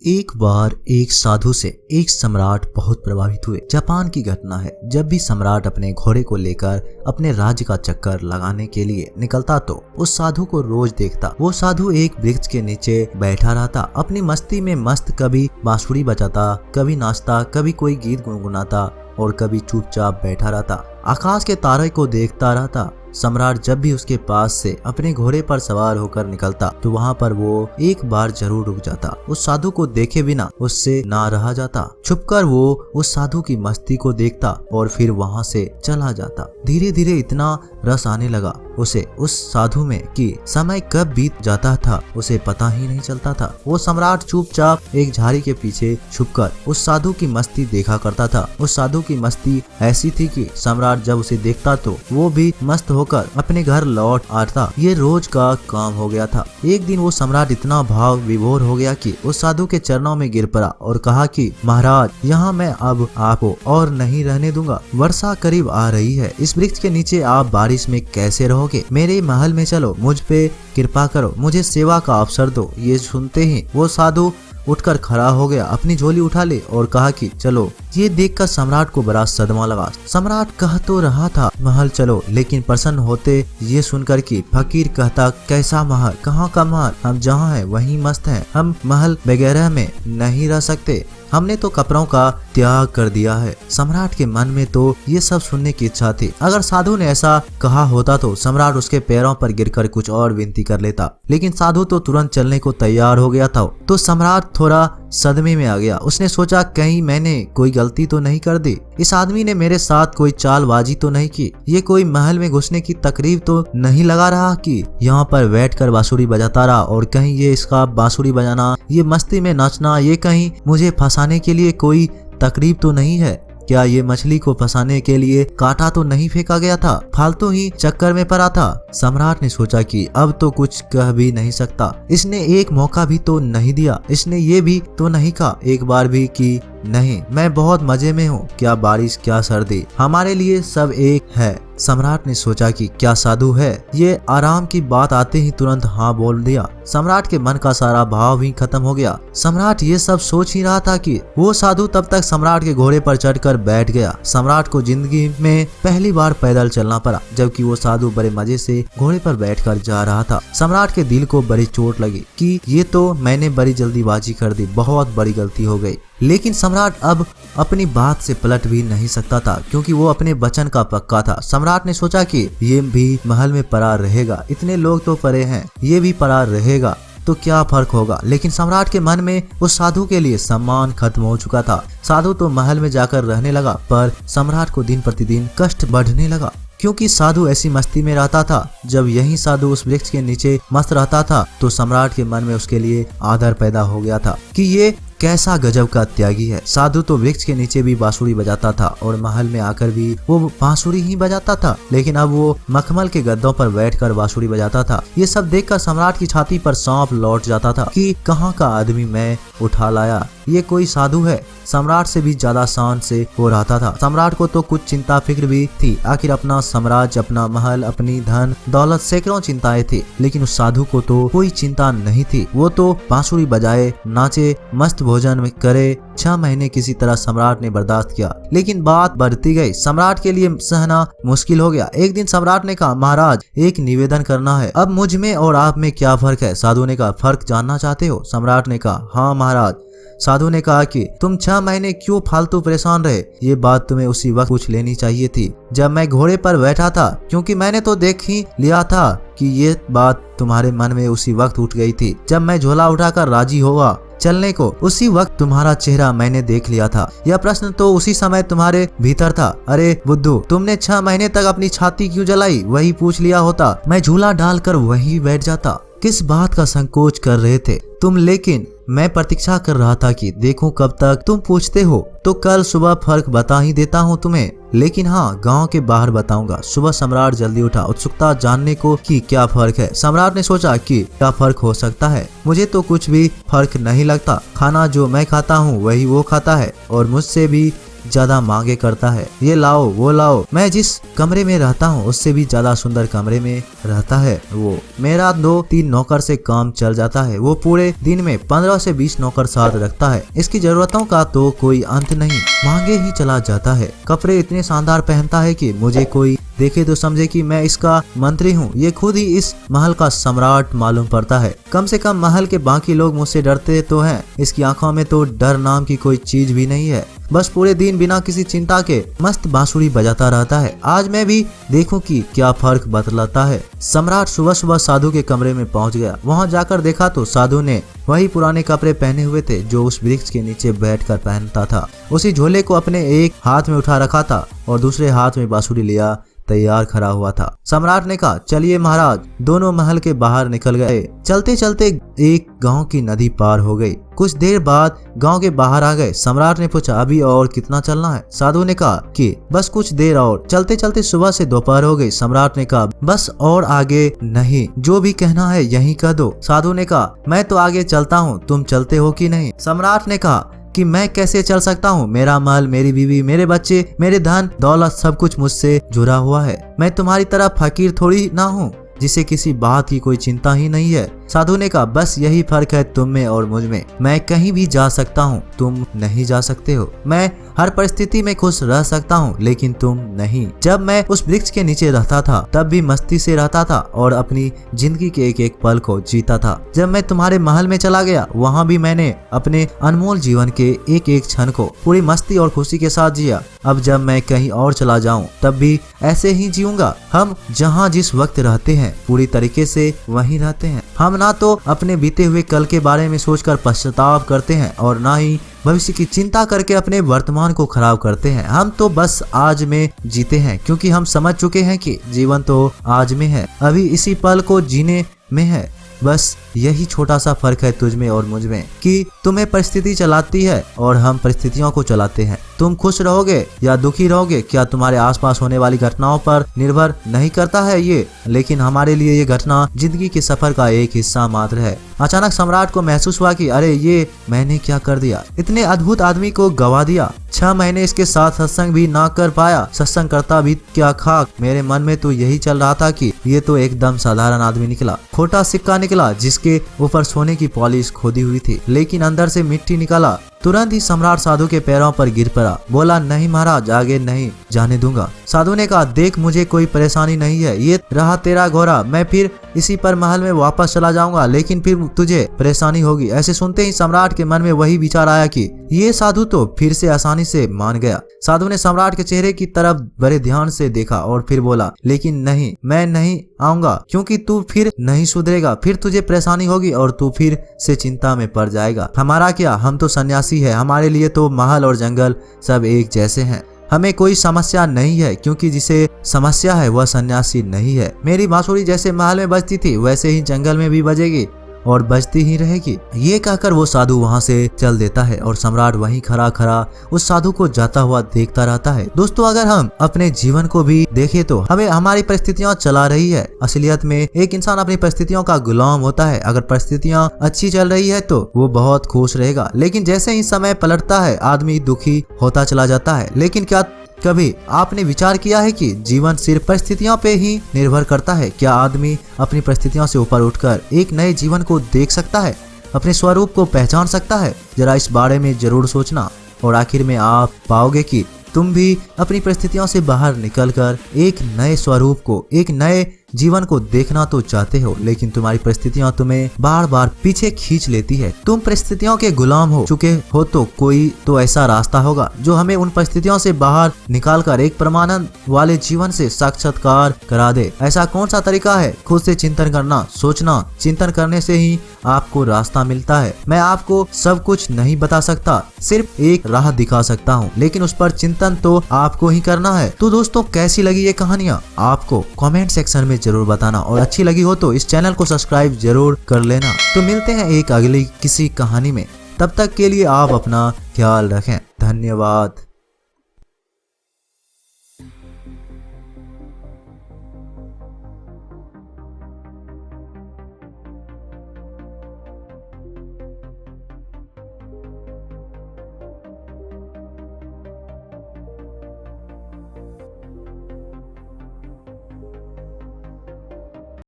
एक बार एक साधु से एक सम्राट बहुत प्रभावित हुए। जापान की घटना है। जब भी सम्राट अपने घोड़े को लेकर अपने राज्य का चक्कर लगाने के लिए निकलता तो उस साधु को रोज देखता। वो साधु एक वृक्ष के नीचे बैठा रहता, अपनी मस्ती में मस्त, कभी बांसुरी बजाता, कभी नाचता, कभी कोई गीत गुनगुनाता और कभी चुपचाप बैठा रहता, आकाश के तारे को देखता रहता। सम्राट जब भी उसके पास से अपने घोड़े पर सवार होकर निकलता तो वहाँ पर वो एक बार जरूर रुक जाता। उस साधु को देखे बिना उससे ना रहा जाता। छुपकर वो उस साधु की मस्ती को देखता और फिर वहाँ से चला जाता। धीरे धीरे इतना रस आने लगा उसे उस साधु में कि समय कब बीत जाता था उसे पता ही नहीं चलता था। वो सम्राट चुपचाप एक झाड़ी के पीछे छुपकर उस साधु की मस्ती देखा करता था। उस साधु की मस्ती ऐसी थी कि सम्राट जब उसे देखता तो वो भी मस्त होकर अपने घर लौट आता। ये रोज का काम हो गया था। एक दिन वो सम्राट इतना भाव विभोर हो गया कि उस साधु के चरणों में गिर पड़ा और कहा कि महाराज, यहाँ मैं अब आपको और नहीं रहने दूंगा। वर्षा करीब आ रही है, इस वृक्ष के नीचे आप बारिश में कैसे रहोगे? मेरे महल में चलो, मुझ पे कृपा करो, मुझे सेवा का अवसर दो। ये सुनते ही वो साधु उठकर खड़ा हो गया, अपनी झोली उठा ले और कहा कि चलो। ये देखकर सम्राट को बड़ा सदमा लगा। सम्राट कह तो रहा था महल चलो, लेकिन प्रसन्न होते ये सुनकर कि फकीर कहता कैसा महल, कहाँ का महल, हम जहाँ हैं वहीं मस्त हैं, हम महल वगैरह में नहीं रह सकते, हमने तो कपड़ों का त्याग कर दिया है। सम्राट के मन में तो ये सब सुनने की इच्छा थी। अगर साधु ने ऐसा कहा होता तो सम्राट उसके पैरों पर गिरकर कुछ और विनती कर लेता, लेकिन साधु तो तुरंत चलने को तैयार हो गया था। तो सम्राट थोड़ा सदमे में आ गया। उसने सोचा कहीं मैंने कोई गलती तो नहीं कर दी, इस आदमी ने मेरे साथ कोई चालबाजी तो नहीं की, ये कोई महल में घुसने की तकरीब तो नहीं लगा रहा कि यहाँ पर बैठकर बांसुरी बजाता रहा और कहीं ये इसका बांसुरी बजाना, ये मस्ती में नाचना, ये कहीं मुझे फंसाने के लिए कोई तकरीब तो नहीं है? क्या ये मछली को फंसाने के लिए कांटा तो नहीं फेंका गया था, फालतू ही चक्कर में पड़ा था? सम्राट ने सोचा कि अब तो कुछ कह भी नहीं सकता। इसने एक मौका भी तो नहीं दिया, इसने ये भी तो नहीं कहा एक बार भी कि नहीं, मैं बहुत मजे में हूँ, क्या बारिश क्या सर्दी, हमारे लिए सब एक है। सम्राट ने सोचा कि क्या साधु है ये, आराम की बात आते ही तुरंत हाँ बोल दिया। सम्राट के मन का सारा भाव ही खत्म हो गया। सम्राट ये सब सोच ही रहा था कि वो साधु तब तक सम्राट के घोड़े पर चढ़कर बैठ गया। सम्राट को जिंदगी में पहली बार पैदल चलना पड़ा, जबकि वो साधु बड़े मजे से घोड़े पर बैठकर जा रहा था। सम्राट के दिल को बड़ी चोट लगी कि ये तो मैंने बड़ी जल्दीबाजी कर दी, बहुत बड़ी गलती हो गई। लेकिन सम्राट अब अपनी बात से पलट भी नहीं सकता था, क्योंकि वो अपने वचन का पक्का था। सम्राट ने सोचा कि ये भी महल में पड़ा रहेगा, इतने लोग तो पड़े हैं, ये भी पड़ा रहेगा तो क्या फर्क होगा। लेकिन सम्राट के मन में उस साधु के लिए सम्मान खत्म हो चुका था। साधु तो महल में जाकर रहने लगा, पर सम्राट को दिन प्रतिदिन कष्ट बढ़ने लगा, क्योंकि साधु ऐसी मस्ती में रहता था। जब यही साधु उस वृक्ष के नीचे मस्त रहता था तो सम्राट के मन में उसके लिए आदर पैदा हो गया था कि ये कैसा गजब का त्यागी है। साधु तो वृक्ष के नीचे भी बांसुरी बजाता था और महल में आकर भी वो बांसुरी ही बजाता था, लेकिन अब वो मखमल के गद्दों पर बैठकर बांसुरी बजाता था। ये सब देखकर सम्राट की छाती पर सांप लौट जाता था कि कहाँ का आदमी मैं उठा लाया, ये कोई साधु है। सम्राट से भी ज्यादा शान से हो रहा था। सम्राट को तो कुछ चिंता फिक्र भी थी, आखिर अपना साम्राज्य, अपना महल, अपनी धन दौलत, सैकड़ों चिंताएं थी, लेकिन उस साधु को तो कोई चिंता नहीं थी। वो तो बांसुरी बजाए, नाचे, मस्त भोजन करे। 6 महीने किसी तरह सम्राट ने बर्दाश्त किया, लेकिन बात बढ़ती गई। सम्राट के लिए सहना मुश्किल हो गया। एक दिन सम्राट ने कहा, महाराज एक निवेदन करना है, अब मुझ में और आप में क्या फर्क है? साधु ने कहा, फर्क जानना चाहते हो? सम्राट ने कहा, हाँ महाराज। साधु ने कहा कि तुम 6 महीने क्यों फालतू परेशान रहे? ये बात तुम्हें उसी वक्त पूछ लेनी चाहिए थी जब मैं घोड़े पर बैठा था, क्योंकि मैंने तो देख ही लिया था कि ये बात तुम्हारे मन में उसी वक्त उठ गई थी जब मैं झोला उठाकर राजी हुआ चलने को। उसी वक्त तुम्हारा चेहरा मैंने देख लिया था। यह प्रश्न तो उसी समय तुम्हारे भीतर था। अरे बुद्धू, तुमने 6 महीने तक अपनी छाती क्यों जलाई? वही पूछ लिया होता, मैं झूला डालकर वही बैठ जाता। किस बात का संकोच कर रहे थे तुम? लेकिन मैं प्रतीक्षा कर रहा था कि देखूं कब तक तुम पूछते हो, तो कल सुबह फर्क बता ही देता हूं तुम्हें। लेकिन हाँ, गांव के बाहर बताऊंगा। सुबह सम्राट जल्दी उठा, उत्सुकता जानने को कि क्या फर्क है। सम्राट ने सोचा कि क्या फर्क हो सकता है, मुझे तो कुछ भी फर्क नहीं लगता। खाना जो मैं खाता हूँ वही वो खाता है और मुझसे भी ज्यादा मांगे करता है, ये लाओ वो लाओ। मैं जिस कमरे में रहता हूँ उससे भी ज्यादा सुंदर कमरे में रहता है वो। मेरा 2-3 नौकर से काम चल जाता है। वो पूरे दिन में 15 से 20 नौकर साथ रखता है। इसकी जरूरतों का तो कोई अंत नहीं, मांगे ही चला जाता है। कपड़े इतने शानदार पहनता है कि मुझे कोई देखे तो समझे कि मैं इसका मंत्री हूँ। ये खुद ही इस महल का सम्राट मालूम पड़ता है। कम से कम महल के बाकी लोग मुझसे डरते तो हैं। इसकी आंखों में तो डर नाम की कोई चीज भी नहीं है। बस पूरे दिन बिना किसी चिंता के मस्त बांसुरी बजाता रहता है। आज मैं भी देखूं कि क्या फर्क बतलाता है। सम्राट सुबह सुबह साधु के कमरे में पहुंच गया। वहां जाकर देखा तो साधु ने वही पुराने कपड़े पहने हुए थे जो उस वृक्ष के नीचे बैठकर पहनता था। उसी झोले को अपने एक हाथ में उठा रखा था और दूसरे हाथ में बांसुरी लिया तैयार खड़ा हुआ था। सम्राट ने कहा, चलिए महाराज। दोनों महल के बाहर निकल गए। चलते चलते एक गांव की नदी पार हो गई। कुछ देर बाद गांव के बाहर आ गए। सम्राट ने पूछा, अभी और कितना चलना है? साधु ने कहा कि बस कुछ देर और। चलते चलते सुबह से दोपहर हो गई। सम्राट ने कहा, बस और आगे नहीं, जो भी कहना है यही कह दो। साधु ने कहा, मैं तो आगे चलता हूँ, तुम चलते हो कि नहीं? सम्राट ने कहा कि मैं कैसे चल सकता हूँ? मेरा महल, मेरी बीवी, मेरे बच्चे, मेरे धन दौलत सब कुछ मुझसे जुड़ा हुआ है। मैं तुम्हारी तरह फकीर थोड़ी ना हूँ जिसे किसी बात की कोई चिंता ही नहीं है। साधु ने कहा, बस यही फर्क है तुम में और मुझ में। मैं कहीं भी जा सकता हूँ, तुम नहीं जा सकते हो। मैं हर परिस्थिति में खुश रह सकता हूँ, लेकिन तुम नहीं। जब मैं उस वृक्ष के नीचे रहता था तब भी मस्ती से रहता था और अपनी जिंदगी के एक एक पल को जीता था। जब मैं तुम्हारे महल में चला गया वहाँ भी मैंने अपने अनमोल जीवन के एक एक क्षण को पूरी मस्ती और खुशी के साथ जिया। अब जब मैं कहीं और चला जाऊं तब भी ऐसे ही जीऊंगा। हम जहाँ जिस वक्त रहते हैं पूरी तरीके से वहीं रहते हैं। हम ना तो अपने बीते हुए कल के बारे में सोचकर पश्चाताप करते हैं और ना ही भविष्य की चिंता करके अपने वर्तमान को खराब करते हैं। हम तो बस आज में जीते हैं, क्योंकि हम समझ चुके हैं कि जीवन तो आज में है, अभी इसी पल को जीने में है। बस यही छोटा सा फर्क है तुझ में और मुझ में कि तुम्हें परिस्थिति चलाती है और हम परिस्थितियों को चलाते हैं। तुम खुश रहोगे या दुखी रहोगे क्या तुम्हारे आसपास होने वाली घटनाओं पर निर्भर नहीं करता है ये, लेकिन हमारे लिए ये घटना जिंदगी के सफर का एक हिस्सा मात्र है। अचानक सम्राट को महसूस हुआ कि अरे ये मैंने क्या कर दिया, इतने अद्भुत आदमी को गवा दिया। 6 महीने इसके साथ सत्संग भी ना कर पाया, सत्संग करता भी क्या खाक। मेरे मन में तो यही चल रहा था कि ये तो एकदम साधारण आदमी निकला, खोटा सिक्का निकला जिसके ऊपर सोने की पॉलिश खोदी हुई थी, लेकिन अंदर से मिट्टी निकाला। तुरंत ही सम्राट साधु के पैरों पर गिर पड़ा। बोला, नहीं महाराज, आगे नहीं जाने दूंगा। साधु ने कहा, देख मुझे कोई परेशानी नहीं है, ये रहा तेरा घोड़ा, मैं फिर इसी पर महल में वापस चला जाऊंगा, लेकिन फिर तुझे परेशानी होगी। ऐसे सुनते ही सम्राट के मन में वही विचार आया कि ये साधु तो फिर से आसानी से मान गया। साधु ने सम्राट के चेहरे की तरफ बड़े ध्यान से देखा और फिर बोला, लेकिन नहीं, मैं नहीं आऊंगा, क्योंकि तू फिर नहीं सुधरेगा, फिर तुझे परेशानी होगी और तू फिर से चिंता में पड़ जाएगा। हमारा क्या, हम तो सन्यासी है, हमारे लिए तो महल और जंगल सब एक जैसे हैं। हमें कोई समस्या नहीं है, क्योंकि जिसे समस्या है वह सन्यासी नहीं है। मेरी बांसुरी जैसे महल में बजती थी वैसे ही जंगल में भी बजेगी और बजती ही रहेगी। ये कहकर वो साधु वहां से चल देता है और सम्राट वहीं खड़ा खड़ा उस साधु को जाता हुआ देखता रहता है। दोस्तों, अगर हम अपने जीवन को भी देखें तो हमें हमारी परिस्थितियां चला रही है। असलियत में एक इंसान अपनी परिस्थितियों का गुलाम होता है। अगर परिस्थितियां अच्छी चल रही है तो वो बहुत खुश रहेगा, लेकिन जैसे ही समय पलटता है आदमी दुखी होता चला जाता है। लेकिन क्या कभी आपने विचार किया है कि जीवन सिर्फ परिस्थितियों पे ही निर्भर करता है? क्या आदमी अपनी परिस्थितियों से ऊपर उठकर एक नए जीवन को देख सकता है, अपने स्वरूप को पहचान सकता है? जरा इस बारे में जरूर सोचना और आखिर में आप पाओगे कि तुम भी अपनी परिस्थितियों से बाहर निकलकर एक नए स्वरूप को, एक नए जीवन को देखना तो चाहते हो, लेकिन तुम्हारी परिस्थितियां तुम्हें बार बार पीछे खींच लेती है। तुम परिस्थितियों के गुलाम हो चुके हो तो कोई तो ऐसा रास्ता होगा जो हमें उन परिस्थितियों से बाहर निकालकर एक परमानंद वाले जीवन से साक्षात्कार करा दे। ऐसा कौन सा तरीका है? खुद से चिंतन करना, सोचना। चिंतन करने से ही आपको रास्ता मिलता है। मैं आपको सब कुछ नहीं बता सकता, सिर्फ एक राह दिखा सकता हूँ, लेकिन उस पर चिंतन तो आपको ही करना है। तो दोस्तों, कैसी लगी ये कहानियां आपको कमेंट सेक्शन में जरूर बताना, और अच्छी लगी हो तो इस चैनल को सब्सक्राइब जरूर कर लेना। तो मिलते हैं एक अगली किसी कहानी में, तब तक के लिए आप अपना ख्याल रखें। धन्यवाद।